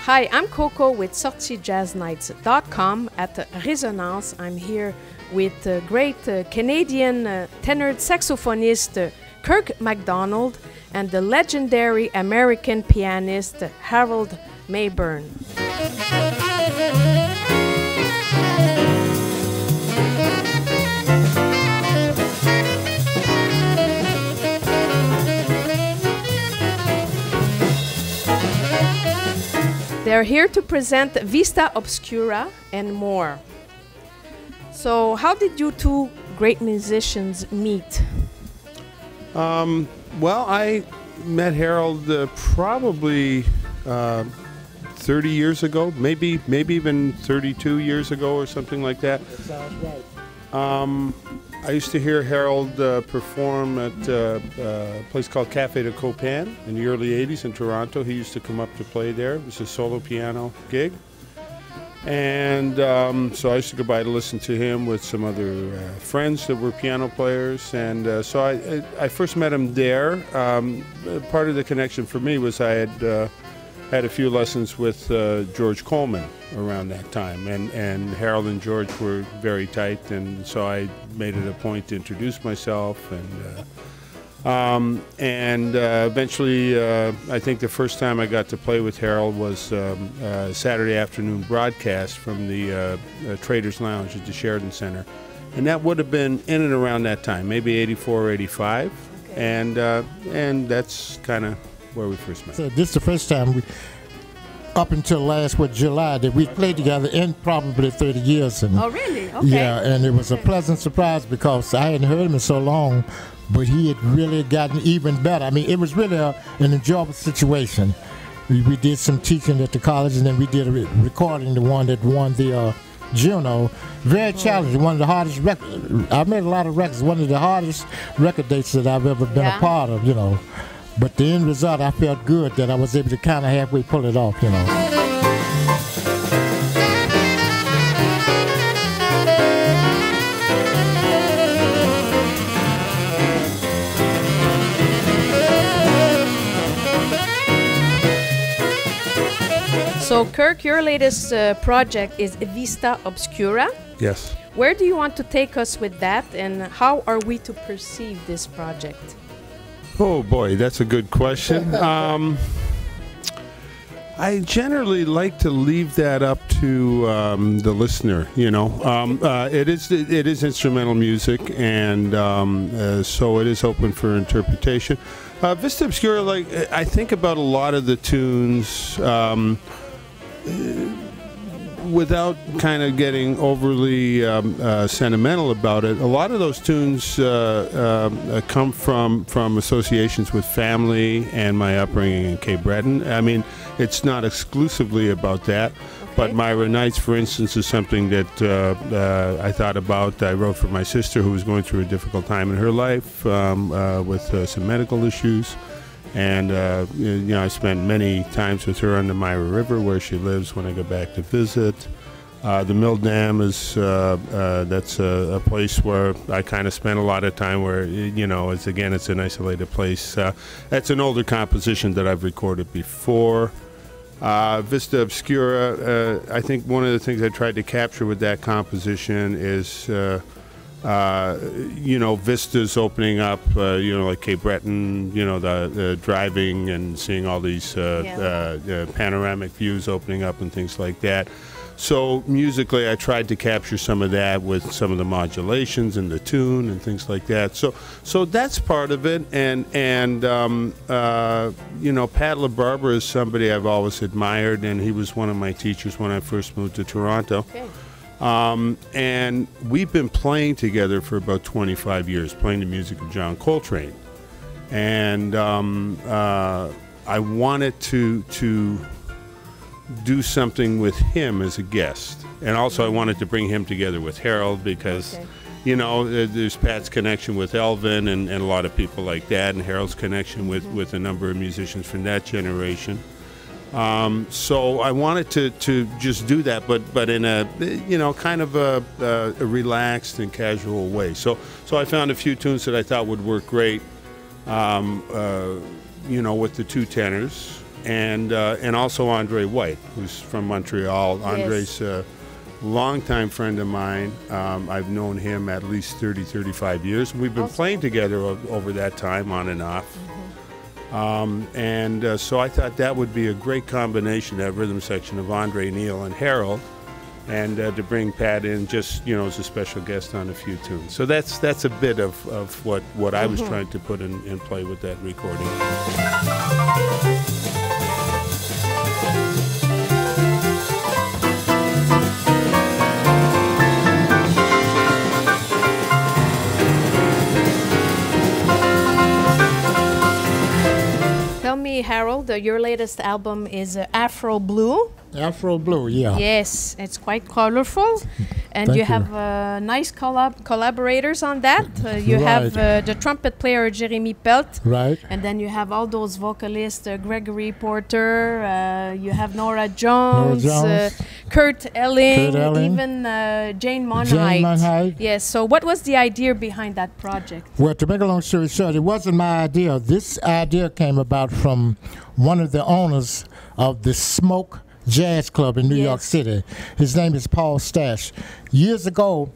Hi, I'm Coco with SortieJazzNights.com at Resonance. I'm here with great Canadian tenured saxophonist Kirk MacDonald and the legendary American pianist Harold Mabern. They're here to present Vista Obscura and more. So how did you two great musicians meet? Well, I met Harold probably 30 years ago, maybe even 32 years ago or something like that. That sounds right. I used to hear Harold perform at a place called Café de Copan in the early 80s in Toronto. He used to come up to play there. It was a solo piano gig. And so I used to go by to listen to him with some other friends that were piano players. And so I first met him there. Part of the connection for me was I had a few lessons with George Coleman around that time, and Harold and George were very tight, and so I made it a point to introduce myself, and eventually I think the first time I got to play with Harold was a Saturday afternoon broadcast from the Traders Lounge at the Sheridan Center, and that would have been in and around that time, maybe 84 or 85, okay. And that's kind of where we first met. So this is the first time up until last July that we played together in probably 30 years. And oh, really? Okay. Yeah, and it was a pleasant surprise because I hadn't heard him in so long, but he had really gotten even better. I mean, it was really an enjoyable situation. We did some teaching at the college, and then we did a recording, the one that won the Juno. Very challenging, one of the hardest records. I've made a lot of records, one of the hardest record dates that I've ever been a part of, you know. But the end result, I felt good that I was able to kind of halfway pull it off, you know. So Kirk, your latest project is Vista Obscura. Yes. Where do you want to take us with that, and how are we to perceive this project? Oh boy, that's a good question. I generally like to leave that up to the listener. You know, it is instrumental music, and so it is open for interpretation. Vista Obscura, like I think about a lot of the tunes. Without kind of getting overly sentimental about it, a lot of those tunes come from associations with family and my upbringing in Cape Breton. I mean, it's not exclusively about that, but Myra Nights, for instance, is something that I thought about. I wrote for my sister who was going through a difficult time in her life with some medical issues. And, you know, I spent many times with her on the Myra River where she lives when I go back to visit. The Mill Dam is, that's a place where I kind of spent a lot of time where, you know, it's an isolated place. That's an older composition that I've recorded before. Vista Obscura, I think one of the things I tried to capture with that composition is you know, vistas opening up, you know, like Cape Breton, you know, the driving and seeing all these panoramic views opening up and things like that. So musically, I tried to capture some of that with some of the modulations and the tune and things like that. So that's part of it. And you know, Pat LaBarbera is somebody I've always admired, and he was one of my teachers when I first moved to Toronto. Okay. And we've been playing together for about 25 years, playing the music of John Coltrane. And I wanted to do something with him as a guest. And also I wanted to bring him together with Harold because, you know, there's Pat's connection with Elvin and a lot of people like that, and Harold's connection with a number of musicians from that generation. So I wanted to just do that, but in a, you know, kind of a relaxed and casual way. So I found a few tunes that I thought would work great, you know, with the two tenors. and also Andre White, who's from Montreal. Yes. Andre's a longtime friend of mine. I've known him at least 30, 35 years. We've been playing together over that time, on and off. So I thought that would be a great combination, that rhythm section of Andre, Neil, and Harold, and to bring Pat in just, as a special guest on a few tunes. So that's a bit of what I was trying to put in play with that recording. Tell me, Harold, your latest album is Afro Blue. Afro Blue, yeah. Yes, it's quite colorful, and you have nice collaborators on that. You have the trumpet player Jeremy Pelt, right, and then you have all those vocalists, Gregory Porter. You have Nora Jones, Kurt Elling, even Jane Monheit. Yes. So, what was the idea behind that project? Well, to make a long story short, it wasn't my idea. This idea came about from one of the owners of the Smoke Jazz Club in New York City. His name is Paul Stash. Years ago,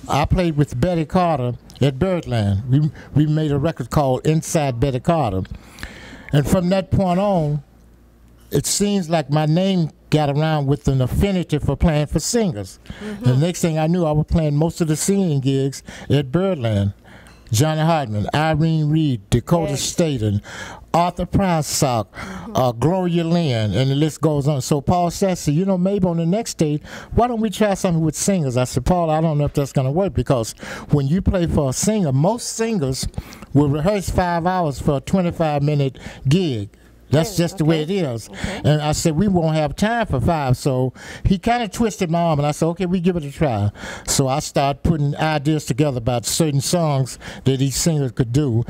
I played with Betty Carter at Birdland. We made a record called Inside Betty Carter. And from that point on, it seems like my name got around with an affinity for playing for singers. The next thing I knew, I was playing most of the singing gigs at Birdland. Johnny Hartman, Irene Reed, Dakota Staten, Arthur Pricesock, Gloria Lynn, and the list goes on. So Paul said, maybe on the next date, why don't we try something with singers? I said, Paul, I don't know if that's going to work, because when you play for a singer, most singers will rehearse 5 hours for a 25-minute gig. That's just the way it is. And I said, we won't have time for 5. So he kind of twisted my arm, and I said, okay, we give it a try. So I started putting ideas together about certain songs that each singer could do.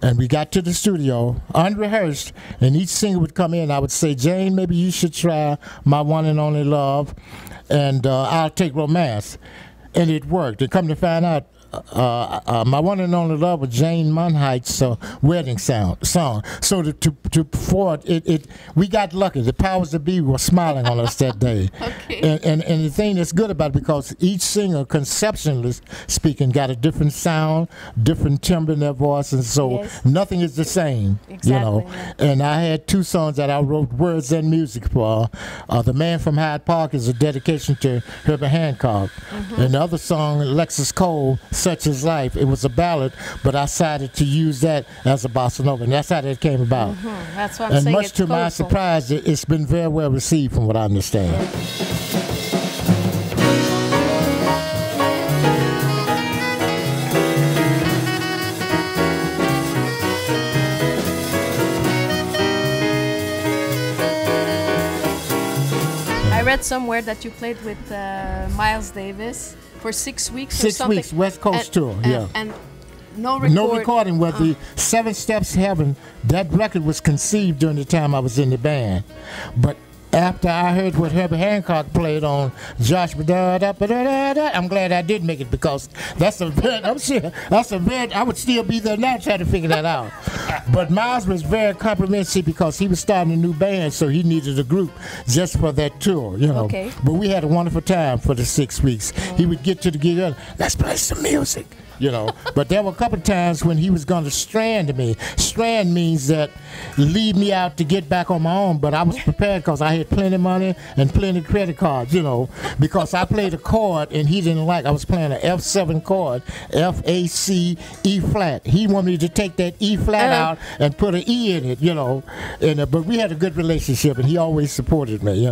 And we got to the studio, unrehearsed, and each singer would come in. I would say, Jane, maybe you should try My One and Only Love, and I'll Take Romance. And it worked. And come to find out, My One and Only Love was Jane Monheit's wedding song. So we got lucky. The powers that be were smiling on us that day. And the thing that's good about it, because each singer, conceptually speaking, got a different sound, different timbre in their voice, and so nothing is the same. And I had 2 songs that I wrote words and music for. The Man from Hyde Park is a dedication to Herbie Hancock. And the other song, Alexis Cole, Such Is Life, it was a ballad, but I decided to use that as a bossa nova, and that's how that came about. That's what I'm saying. And much to my surprise, it's been very well received from what I understand. I read somewhere that you played with Miles Davis for 6 weeks or 6 something. weeks, West Coast tour, And no recording. With the 7 Steps to Heaven, that record was conceived during the time I was in the band. But after I heard what Herbie Hancock played on Josh, I'm glad I did make it, because that's a bit, I would still be there now trying to figure that out. But Miles was very complimentary, because he was starting a new band, so he needed a group just for that tour, But we had a wonderful time for the 6 weeks. He would get to the gig, let's play some music. But there were a couple of times when he was going to strand me. Strand means that leave me out to get back on my own, but I was prepared because I had plenty of money and plenty of credit cards, because I played a chord and he didn't like. I was playing an F7 chord, F-A-C, E flat. He wanted me to take that E flat out and put an E in it, but we had a good relationship, and he always supported me,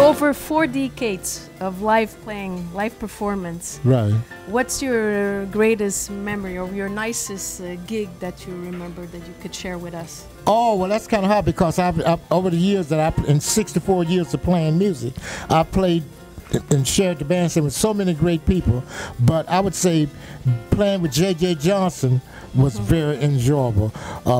over 4 decades of live playing, live performance. Right. What's your greatest memory or your nicest gig that you remember that you could share with us? Oh, well, that's kind of hard because I've over the years in 64 years of playing music, I played and shared the bandstand with so many great people. But I would say playing with J.J. Johnson was very enjoyable.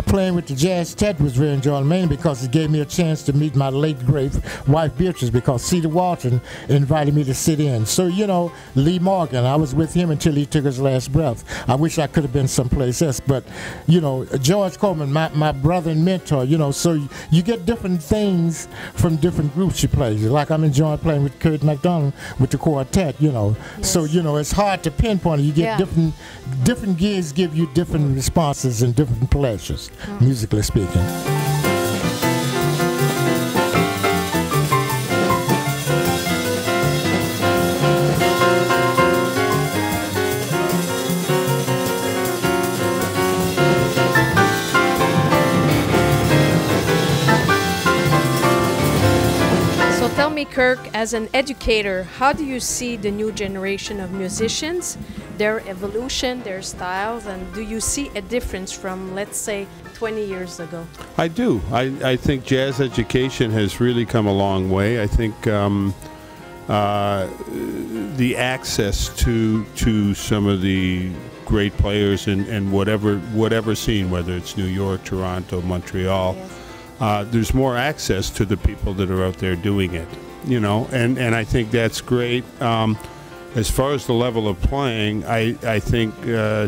Playing with the Jazz Tet was very enjoyable, mainly because it gave me a chance to meet my late great wife Beatrice, because Cedar Walton invited me to sit in. So, you know, Lee Morgan, I was with him until he took his last breath. I wish I could have been someplace else, but, you know, George Coleman, my brother and mentor, you know, so you get different things from different groups you play. Like I'm enjoying playing with Kirk MacDonald with the Quartet, you know. Yes. So, you know, it's hard to pinpoint it. You get different gigs give you different responses and different pleasures, musically speaking. Kirk, as an educator, how do you see the new generation of musicians, their evolution, their styles, and do you see a difference from, let's say, 20 years ago? I do. I think jazz education has really come a long way. I think the access to some of the great players in whatever scene, whether it's New York, Toronto, Montreal, there's more access to the people that are out there doing it. You know, and I think that's great. As far as the level of playing, I think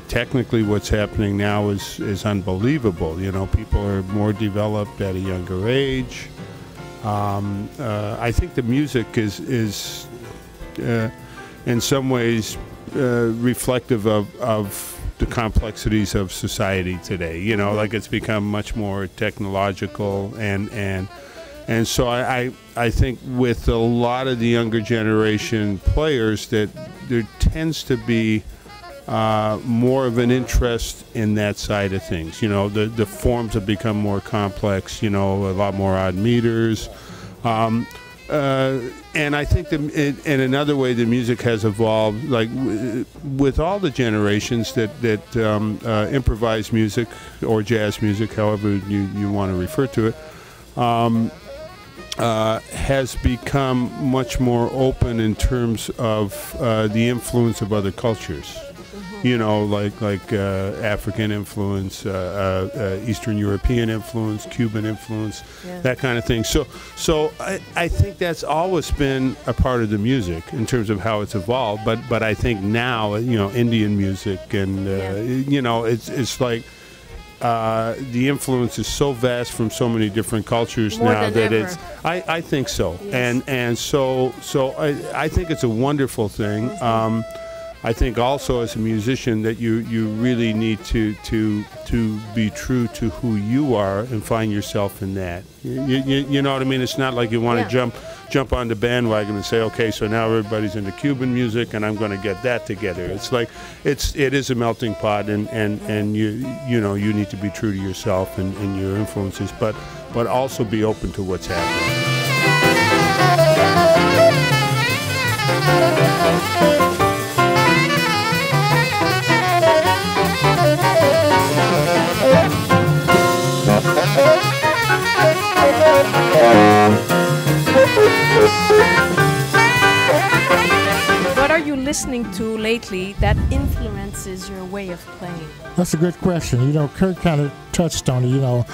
technically what's happening now is unbelievable. You know, people are more developed at a younger age. I think the music is in some ways reflective of the complexities of society today. You know, like it's become much more technological and so I think with a lot of the younger generation players that there tends to be more of an interest in that side of things. You know, the forms have become more complex, you know, a lot more odd meters. And I think in another way the music has evolved, like with all the generations that improvise music or jazz music, however you want to refer to it, has become much more open in terms of the influence of other cultures. You know, like African influence, Eastern European influence, Cuban influence, that kind of thing. So I think that's always been a part of the music in terms of how it's evolved. But I think now, you know, Indian music and you know, it's like. The influence is so vast from so many different cultures more now that ever. it's. I think so, Yes. and so I think it's a wonderful thing. I think also as a musician that you really need to be true to who you are and find yourself in that. You know what I mean? It's not like you want to jump on the bandwagon and say, okay, so now everybody's into Cuban music and I'm going to get that together. It's like it is a melting pot, and you know you need to be true to yourself and your influences, but also be open to what's happening. What are you listening to lately that influences your way of playing? That's a good question. You know, Kirk kind of touched on it. You know,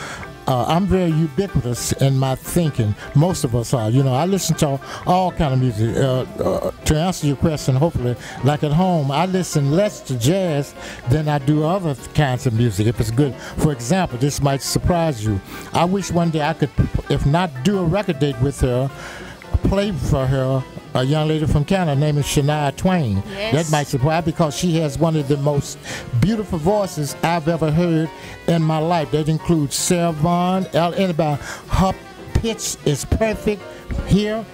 I'm very ubiquitous in my thinking. Most of us are. You know, I listen to all kind of music. To answer your question, hopefully, like at home, I listen less to jazz than I do other kinds of music, if it's good. For example, this might surprise you. I wish one day I could, if not do a record date with her, play for her a young lady from Canada named Shania Twain. Yes. That might surprise because she has one of the most beautiful voices I've ever heard in my life. That includes Sarah Vaughan, anybody, her pitch is perfect. Here.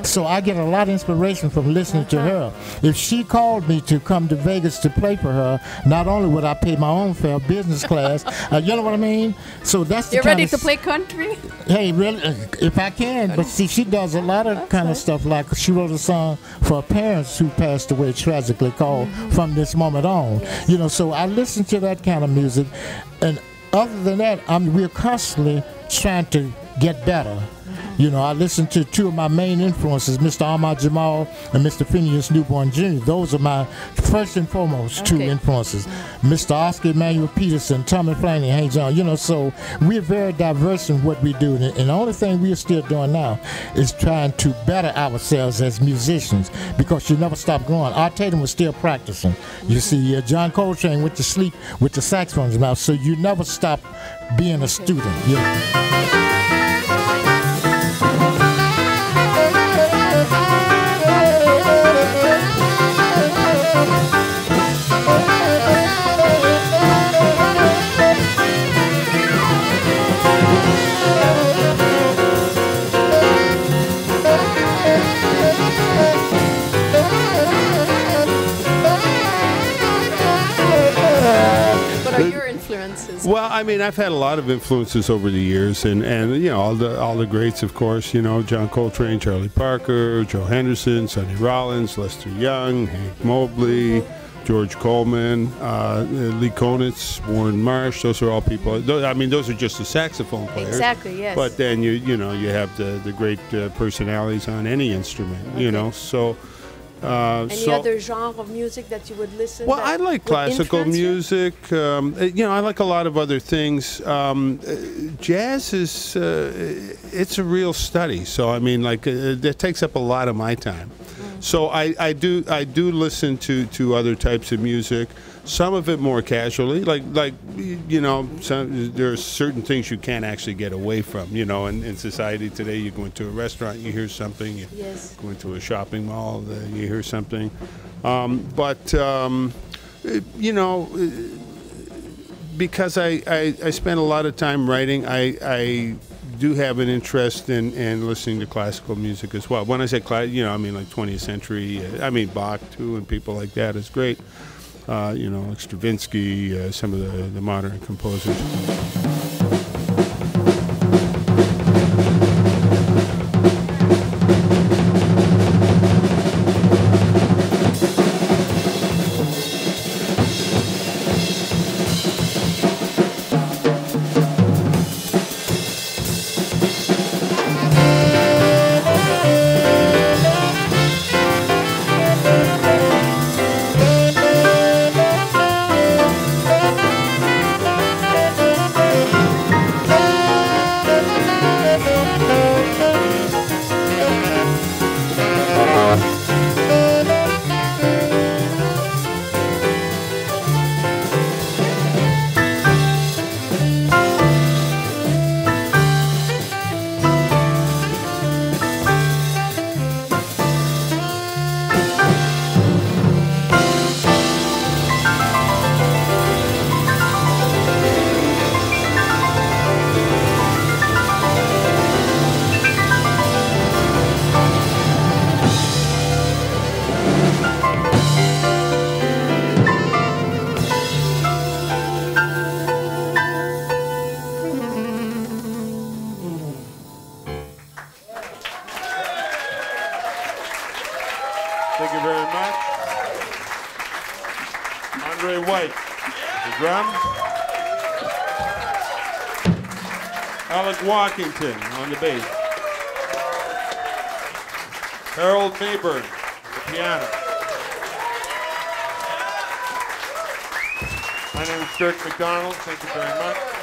So I get a lot of inspiration from listening to her. If she called me to come to Vegas to play for her, not only would I pay my own fare, business class, you know what I mean? So that's the You're kind ready of to play country? Hey, really, if I can. But see, she does a lot of kind of stuff. Like she wrote a song for her parents who passed away tragically called From This Moment On. Yes. You know, so I listen to that kind of music. And other than that, we're constantly trying to get better. You know, I listen to two of my main influences, Mr. Ahmad Jamal and Mr. Phineas Newborn Jr. Those are my first and foremost two influences. Mr. Oscar Emmanuel Peterson, Tommy Flanagan, Hank John, you know, so we're very diverse in what we do. And the only thing we're still doing now is trying to better ourselves as musicians, because you never stop growing. Art Tatum was still practicing. You see, John Coltrane went to sleep with the saxophone in his mouth, so you never stop being a student. You know? Well, I mean, I've had a lot of influences over the years, and you know, all the greats, of course. You know, John Coltrane, Charlie Parker, Joe Henderson, Sonny Rollins, Lester Young, Hank Mobley, George Coleman, Lee Konitz, Warren Marsh. Those are all people. I mean, those are just the saxophone players. Exactly. Yes. But then you know, you have the great personalities on any instrument. You know, so. Any other genre of music that you would listen to? Well, I like classical music. You know, I like a lot of other things. Jazz is, it's a real study. So, I mean, like, that takes up a lot of my time. So I do listen to other types of music. Some of it more casually, like you know, there are certain things you can't actually get away from. You know, in society today, you go into a restaurant, you hear something. You go into a shopping mall, you hear something. You know, because I spend a lot of time writing, I do have an interest in listening to classical music as well. When I say you know, I mean like 20th century. I mean Bach too, and people like that is great. You know, like Stravinsky, some of the modern composers. Thank you very much. Andre White, the drums. Alec Walkington on the bass. Harold Mabern, the piano. My name is Kirk MacDonald. Thank you very much.